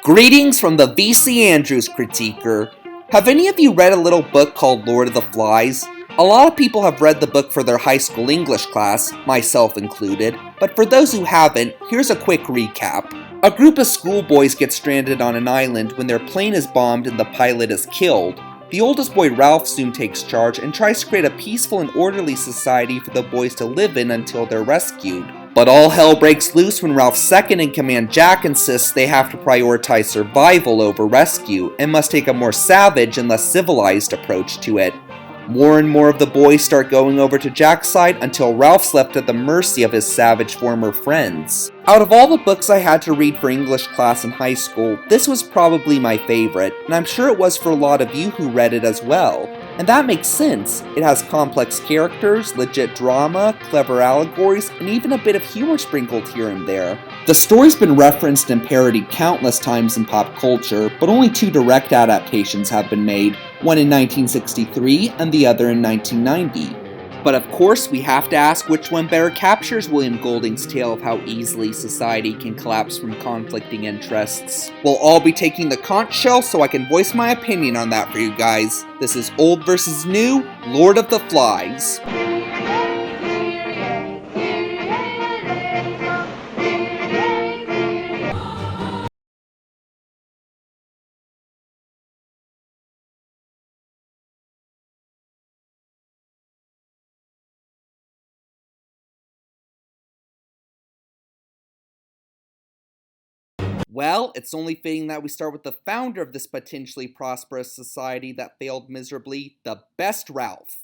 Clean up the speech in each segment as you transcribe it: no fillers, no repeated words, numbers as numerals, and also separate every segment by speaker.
Speaker 1: Greetings from the VC Andrews Critiquer. Have any of you read a little book called Lord of the Flies? A lot of people have read the book for their high school English class, myself included, but for those who haven't, here's a quick recap. A group of schoolboys get stranded on an island when their plane is bombed and the pilot is killed. The oldest boy, Ralph, soon takes charge and tries to create a peaceful and orderly society for the boys to live in until they're rescued. But all hell breaks loose when Ralph's second-in-command, Jack, insists they have to prioritize survival over rescue and must take a more savage and less civilized approach to it. More and more of the boys start going over to Jack's side until Ralph's left at the mercy of his savage former friends. Out of all the books I had to read for English class in high school, this was probably my favorite, and I'm sure it was for a lot of you who read it as well. And that makes sense. It has complex characters, legit drama, clever allegories, and even a bit of humor sprinkled here and there. The story's been referenced and parodied countless times in pop culture, but only two direct adaptations have been made, one in 1963 and the other in 1990. But of course, we have to ask which one better captures William Golding's tale of how easily society can collapse from conflicting interests. We'll all be taking the conch shell so I can voice my opinion on that for you guys. This is Old vs. New, Lord of the Flies. Well, it's only fitting that we start with the founder of this potentially prosperous society that failed miserably, the best Ralph.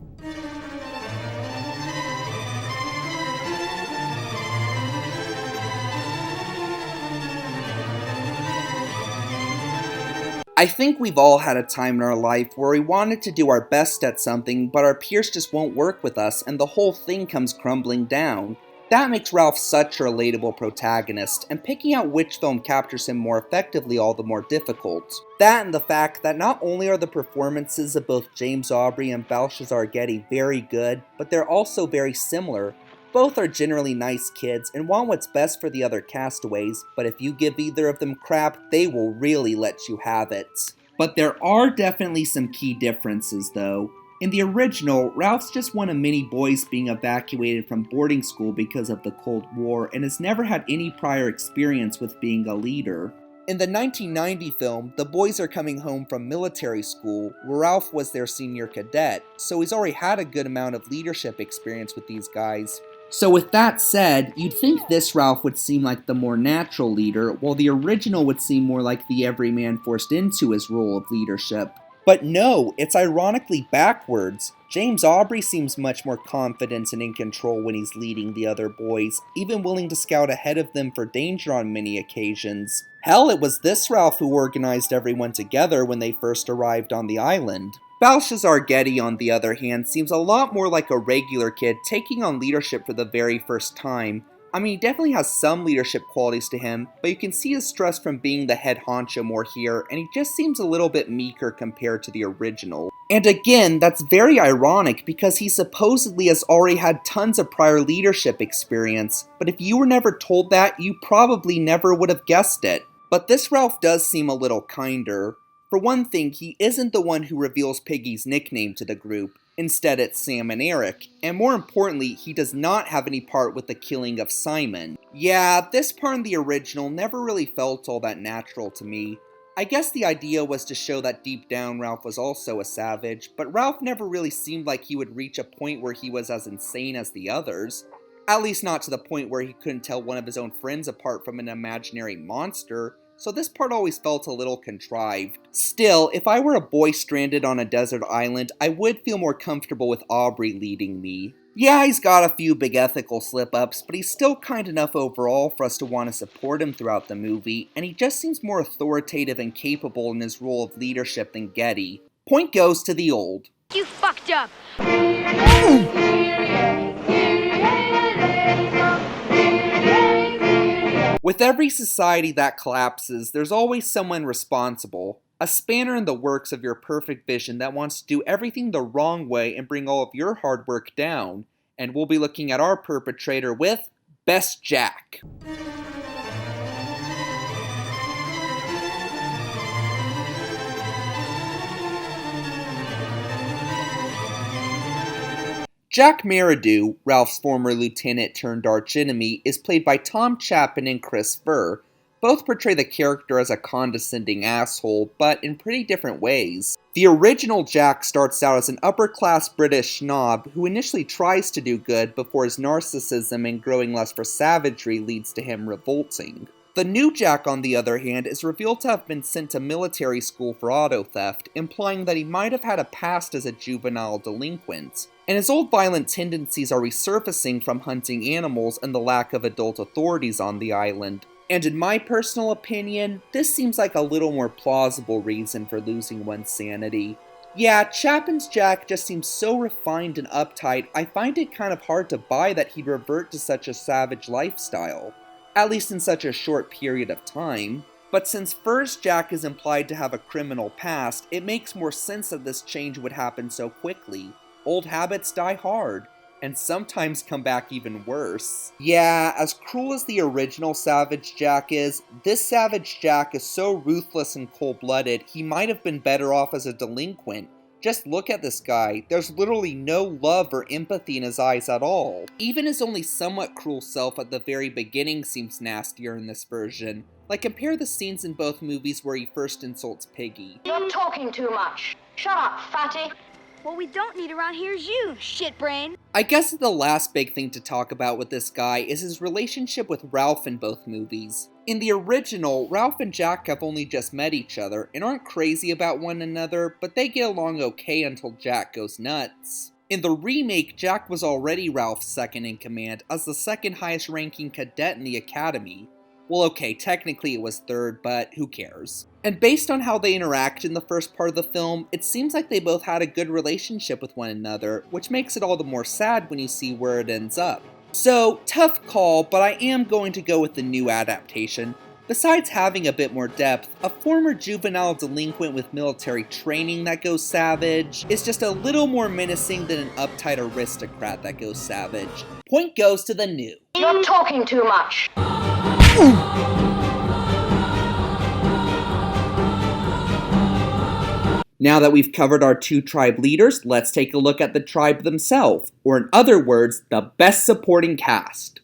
Speaker 1: I think we've all had a time in our life where we wanted to do our best at something, but our peers just won't work with us and the whole thing comes crumbling down. That makes Ralph such a relatable protagonist, and picking out which film captures him more effectively all the more difficult. That and the fact that not only are the performances of both James Aubrey and Belshazzar Getty very good, but they're also very similar. Both are generally nice kids and want what's best for the other castaways, but if you give either of them crap, they will really let you have it. But there are definitely some key differences though. In the original, Ralph's just one of many boys being evacuated from boarding school because of the Cold War and has never had any prior experience with being a leader. In the 1990 film, the boys are coming home from military school, where Ralph was their senior cadet, so he's already had a good amount of leadership experience with these guys. So with that said, you'd think this Ralph would seem like the more natural leader, while the original would seem more like the everyman forced into his role of leadership. But no, it's ironically backwards. James Aubrey seems much more confident and in control when he's leading the other boys, even willing to scout ahead of them for danger on many occasions. Hell, it was this Ralph who organized everyone together when they first arrived on the island. Belshazzar Getty, on the other hand, seems a lot more like a regular kid taking on leadership for the very first time. I mean, he definitely has some leadership qualities to him, but you can see his stress from being the head honcho more here, and he just seems a little bit meeker compared to the original. And again, that's very ironic because he supposedly has already had tons of prior leadership experience, but if you were never told that, you probably never would have guessed it. But this Ralph does seem a little kinder. For one thing, he isn't the one who reveals Piggy's nickname to the group. Instead, it's Sam and Eric, and more importantly, he does not have any part with the killing of Simon. Yeah, this part in the original never really felt all that natural to me. I guess the idea was to show that deep down Ralph was also a savage, but Ralph never really seemed like he would reach a point where he was as insane as the others. At least not to the point where he couldn't tell one of his own friends apart from an imaginary monster. So this part always felt a little contrived. Still, if I were a boy stranded on a desert island, I would feel more comfortable with Aubrey leading me. Yeah, he's got a few big ethical slip-ups, but he's still kind enough overall for us to want to support him throughout the movie, and he just seems more authoritative and capable in his role of leadership than Getty. Point goes to the old.
Speaker 2: You fucked up!
Speaker 1: With every society that collapses, there's always someone responsible. A spanner in the works of your perfect vision that wants to do everything the wrong way and bring all of your hard work down. And we'll be looking at our perpetrator with Best Jack. Jack Meridew, Ralph's former lieutenant turned archenemy, is played by Tom Chapin and Chris Furr. Both portray the character as a condescending asshole, but in pretty different ways. The original Jack starts out as an upper-class British snob who initially tries to do good before his narcissism and growing lust for savagery leads to him revolting. The new Jack, on the other hand, is revealed to have been sent to military school for auto theft, implying that he might have had a past as a juvenile delinquent. And his old violent tendencies are resurfacing from hunting animals and the lack of adult authorities on the island. And in my personal opinion, this seems like a little more plausible reason for losing one's sanity. Yeah, Chapin's Jack just seems so refined and uptight, I find it kind of hard to buy that he'd revert to such a savage lifestyle. At least in such a short period of time. But since Furr's Jack is implied to have a criminal past, it makes more sense that this change would happen so quickly. Old habits die hard, and sometimes come back even worse. Yeah, as cruel as the original Savage Jack is, this Savage Jack is so ruthless and cold-blooded, he might have been better off as a delinquent. Just look at this guy, there's literally no love or empathy in his eyes at all. Even his only somewhat cruel self at the very beginning seems nastier in this version. Like, compare the scenes in both movies where he first insults Piggy.
Speaker 2: You're talking too much. Shut up, fatty.
Speaker 3: What we don't need around here is you, shitbrain.
Speaker 1: I guess the last big thing to talk about with this guy is his relationship with Ralph in both movies. In the original, Ralph and Jack have only just met each other and aren't crazy about one another, but they get along okay until Jack goes nuts. In the remake, Jack was already Ralph's second in command as the second highest ranking cadet in the academy. Well, okay, technically it was third, but who cares? And based on how they interact in the first part of the film, it seems like they both had a good relationship with one another, which makes it all the more sad when you see where it ends up. So, tough call, but I am going to go with the new adaptation. Besides having a bit more depth, a former juvenile delinquent with military training that goes savage is just a little more menacing than an uptight aristocrat that goes savage. Point goes to the new.
Speaker 2: You're talking too much.
Speaker 1: Now that we've covered our two tribe leaders, let's take a look at the tribe themselves, or in other words, the best supporting cast.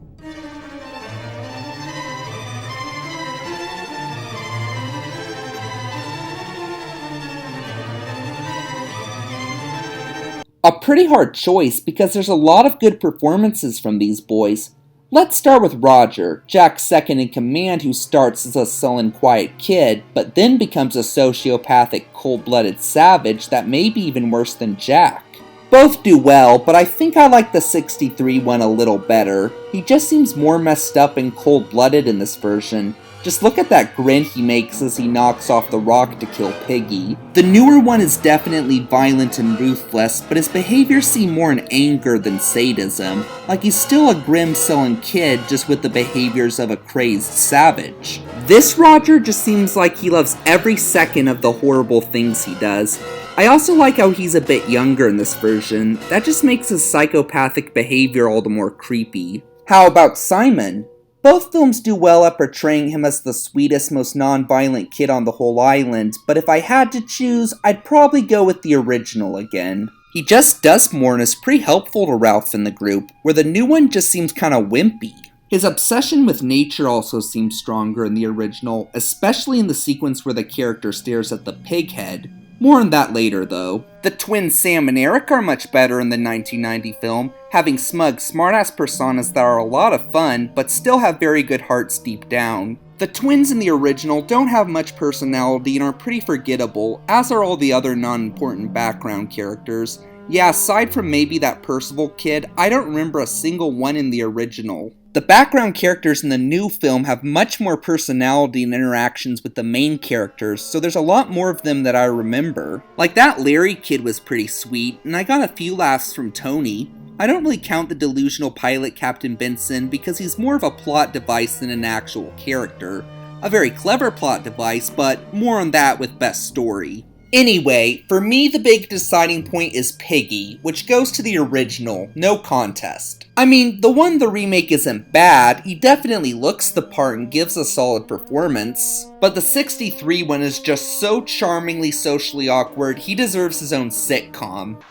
Speaker 1: A pretty hard choice because there's a lot of good performances from these boys. Let's start with Roger, Jack's second in command, who starts as a sullen, quiet kid, but then becomes a sociopathic, cold-blooded savage that may be even worse than Jack. Both do well, but I think I like the 63 one a little better. He just seems more messed up and cold-blooded in this version. Just look at that grin he makes as he knocks off the rock to kill Piggy. The newer one is definitely violent and ruthless, but his behaviors seem more in anger than sadism. Like he's still a grim, sullen kid, just with the behaviors of a crazed savage. This Roger just seems like he loves every second of the horrible things he does. I also like how he's a bit younger in this version. That just makes his psychopathic behavior all the more creepy. How about Simon? Both films do well at portraying him as the sweetest, most non-violent kid on the whole island, but if I had to choose, I'd probably go with the original again. He just does more and is pretty helpful to Ralph in the group, where the new one just seems kinda wimpy. His obsession with nature also seems stronger in the original, especially in the sequence where the character stares at the pig head. More on that later, though. The twins Sam and Eric are much better in the 1990 film, having smug, smartass personas that are a lot of fun, but still have very good hearts deep down. The twins in the original don't have much personality and are pretty forgettable, as are all the other non-important background characters. Yeah, aside from maybe that Percival kid, I don't remember a single one in the original. The background characters in the new film have much more personality and interactions with the main characters, so there's a lot more of them that I remember. Like that Larry kid was pretty sweet, and I got a few laughs from Tony. I don't really count the delusional pilot Captain Benson because he's more of a plot device than an actual character. A very clever plot device, but more on that with best story. Anyway, for me the big deciding point is Piggy, which goes to the original, no contest. I mean, the one in the remake isn't bad, he definitely looks the part and gives a solid performance, but the 63 one is just so charmingly socially awkward, he deserves his own sitcom.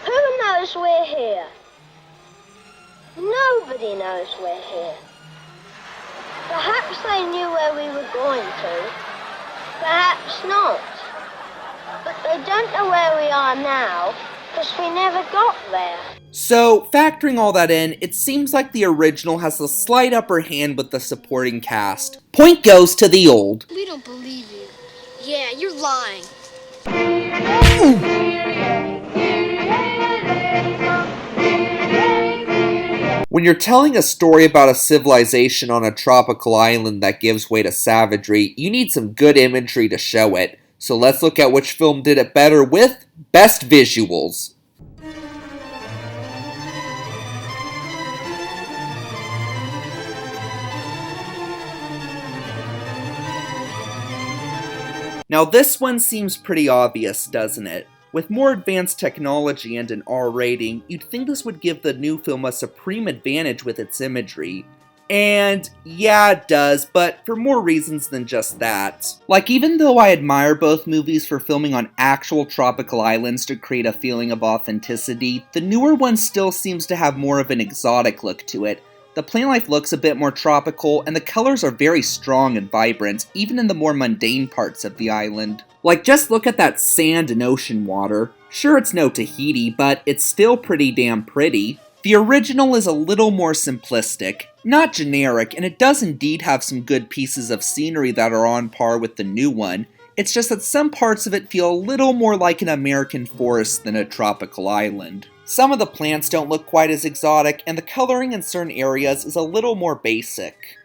Speaker 3: Who knows
Speaker 4: knows we're here. Nobody knows we're here. Perhaps they knew where we were going to. Perhaps not. But they don't know where we are now, because we never got there.
Speaker 1: So, factoring all that in, it seems like the original has a slight upper hand with the supporting cast. Point goes to the old.
Speaker 3: We don't believe you. Yeah, you're lying.
Speaker 1: When you're telling a story about a civilization on a tropical island that gives way to savagery, you need some good imagery to show it. So let's look at which film did it better with Best Visuals. Now this one seems pretty obvious, doesn't it? With more advanced technology and an R rating, you'd think this would give the new film a supreme advantage with its imagery. And yeah, it does, but for more reasons than just that. Like, even though I admire both movies for filming on actual tropical islands to create a feeling of authenticity, the newer one still seems to have more of an exotic look to it. The plant life looks a bit more tropical, and the colors are very strong and vibrant, even in the more mundane parts of the island. Like, just look at that sand and ocean water. Sure, it's no Tahiti, but it's still pretty damn pretty. The original is a little more simplistic, not generic, and it does indeed have some good pieces of scenery that are on par with the new one. It's just that some parts of it feel a little more like an American forest than a tropical island. Some of the plants don't look quite as exotic, and the coloring in certain areas is a little more basic.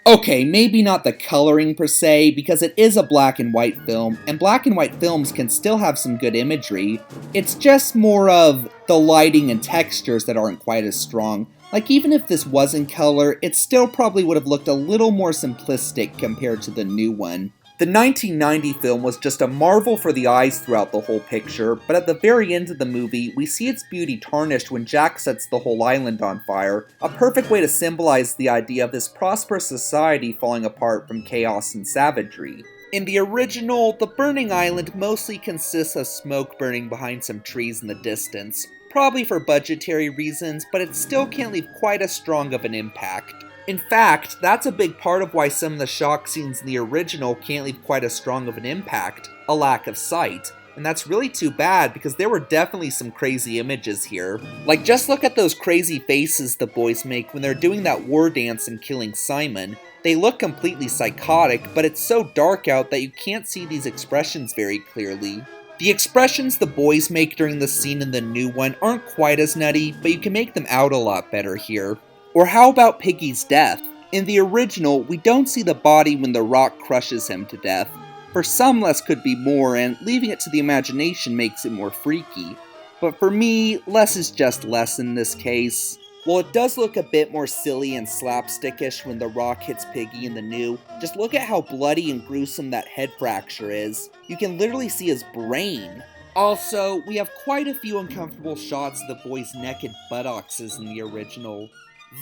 Speaker 1: Okay, maybe not the coloring per se, because it is a black and white film, and black and white films can still have some good imagery. It's just more of the lighting and textures that aren't quite as strong. Like, even if this was in color, it still probably would have looked a little more simplistic compared to the new one. The 1990 film was just a marvel for the eyes throughout the whole picture, but at the very end of the movie, we see its beauty tarnished when Jack sets the whole island on fire, a perfect way to symbolize the idea of this prosperous society falling apart from chaos and savagery. In the original, the burning island mostly consists of smoke burning behind some trees in the distance, probably for budgetary reasons, but it still can't leave quite as strong of an impact. In fact, that's a big part of why some of the shock scenes in the original can't leave quite as strong of an impact, a lack of sight. And that's really too bad, because there were definitely some crazy images here. Like, just look at those crazy faces the boys make when they're doing that war dance and killing Simon. They look completely psychotic, but it's so dark out that you can't see these expressions very clearly. The expressions the boys make during the scene in the new one aren't quite as nutty, but you can make them out a lot better here. Or how about Piggy's death? In the original, we don't see the body when the rock crushes him to death. For some, less could be more, and leaving it to the imagination makes it more freaky. But for me, less is just less in this case. While it does look a bit more silly and slapstickish when the rock hits Piggy in the new, just look at how bloody and gruesome that head fracture is. You can literally see his brain. Also, we have quite a few uncomfortable shots of the boys' naked buttocks in the original.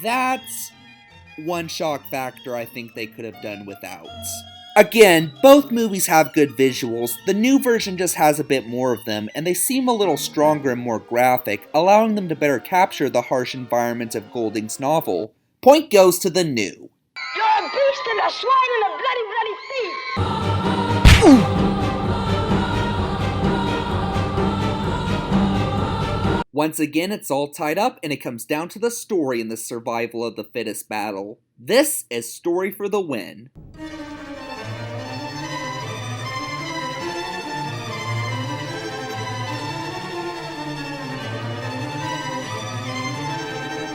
Speaker 1: That's one shock factor I think they could have done without. Again, both movies have good visuals, the new version just has a bit more of them, and they seem a little stronger and more graphic, allowing them to better capture the harsh environment of Golding's novel. Point goes to the new.
Speaker 2: You're a beast and a swine and a bloody thief!
Speaker 1: Once again, it's all tied up, and it comes down to the story in the survival of the fittest battle. This is Story for the Win.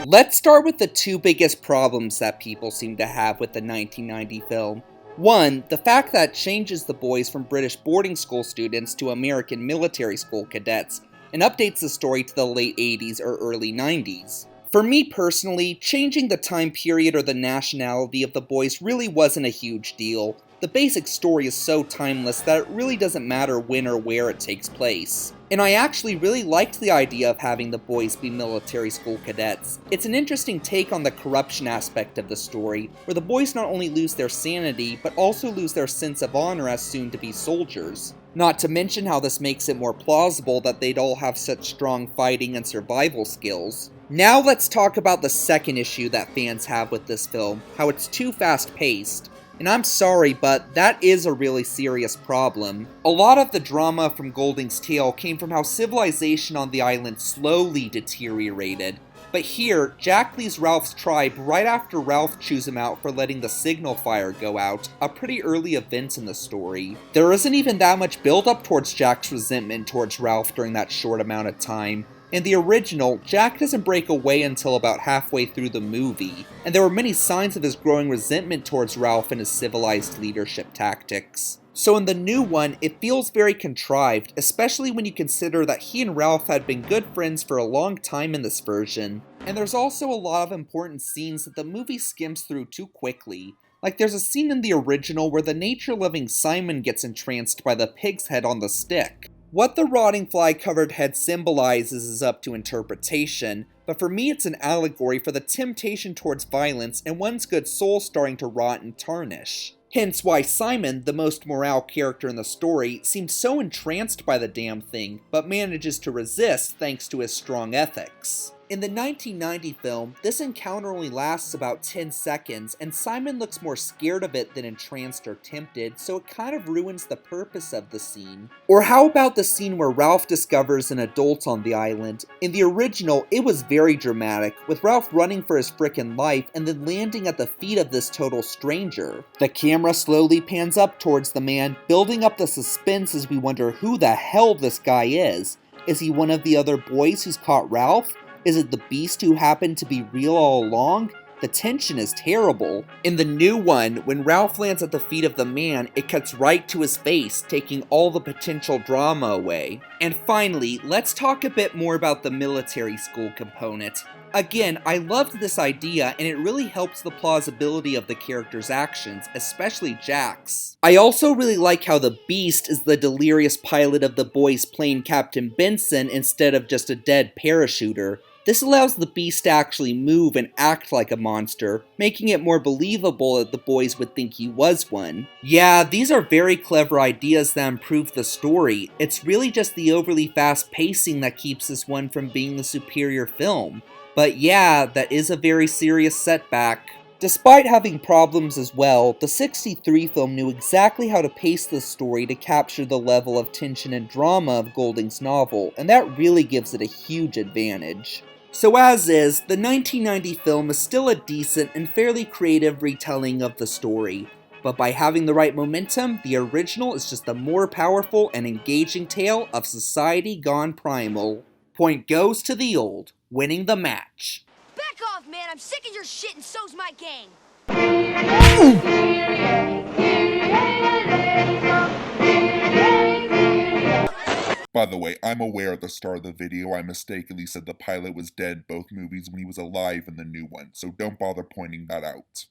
Speaker 1: Let's start with the two biggest problems that people seem to have with the 1990 film. One, the fact that it changes the boys from British boarding school students to American military school cadets, and updates the story to the late 80s or early 90s. For me personally, changing the time period or the nationality of the boys really wasn't a huge deal. The basic story is so timeless that it really doesn't matter when or where it takes place. And I actually really liked the idea of having the boys be military school cadets. It's an interesting take on the corruption aspect of the story, where the boys not only lose their sanity, but also lose their sense of honor as soon-to-be soldiers. Not to mention how this makes it more plausible that they'd all have such strong fighting and survival skills. Now let's talk about the second issue that fans have with this film, how it's too fast-paced. And I'm sorry, but that is a really serious problem. A lot of the drama from Golding's tale came from how civilization on the island slowly deteriorated. But here, Jack leaves Ralph's tribe right after Ralph chews him out for letting the signal fire go out, a pretty early event in the story. There isn't even that much build-up towards Jack's resentment towards Ralph during that short amount of time. In the original, Jack doesn't break away until about halfway through the movie, and there were many signs of his growing resentment towards Ralph and his civilized leadership tactics. So in the new one, it feels very contrived, especially when you consider that he and Ralph had been good friends for a long time in this version. And there's also a lot of important scenes that the movie skims through too quickly. Like there's a scene in the original where the nature-loving Simon gets entranced by the pig's head on the stick. What the rotting fly-covered head symbolizes is up to interpretation, but for me it's an allegory for the temptation towards violence and one's good soul starting to rot and tarnish. Hence why Simon, the most morale character in the story, seems so entranced by the damn thing, but manages to resist thanks to his strong ethics. In the 1990 film, this encounter only lasts about 10 seconds, and Simon looks more scared of it than entranced or tempted, so it kind of ruins the purpose of the scene. Or how about the scene where Ralph discovers an adult on the island? In the original, it was very dramatic, with Ralph running for his frickin' life and then landing at the feet of this total stranger. The camera slowly pans up towards the man, building up the suspense as we wonder who the hell this guy is. Is he one of the other boys who's caught Ralph? Is it the beast who happened to be real all along? The tension is terrible. In the new one, when Ralph lands at the feet of the man, it cuts right to his face, taking all the potential drama away. And finally, let's talk a bit more about the military school component. Again, I loved this idea, and it really helps the plausibility of the character's actions, especially Jack's. I also really like how the Beast is the delirious pilot of the boys playing Captain Benson instead of just a dead parachuter. This allows the Beast to actually move and act like a monster, making it more believable that the boys would think he was one. Yeah, these are very clever ideas that improve the story. It's really just the overly fast pacing that keeps this one from being the superior film. But yeah, that is a very serious setback. Despite having problems as well, the '63 film knew exactly how to pace the story to capture the level of tension and drama of Golding's novel, and that really gives it a huge advantage. So as is, the 1990 film is still a decent and fairly creative retelling of the story, but by having the right momentum, the original is just a more powerful and engaging tale of society gone primal. Point goes to the old, winning the match.
Speaker 3: Back off, man! I'm sick of your shit and so's my gang!
Speaker 5: By the way, I'm aware at the start of the video I mistakenly said the pilot was dead both movies when he was alive in the new one, so don't bother pointing that out.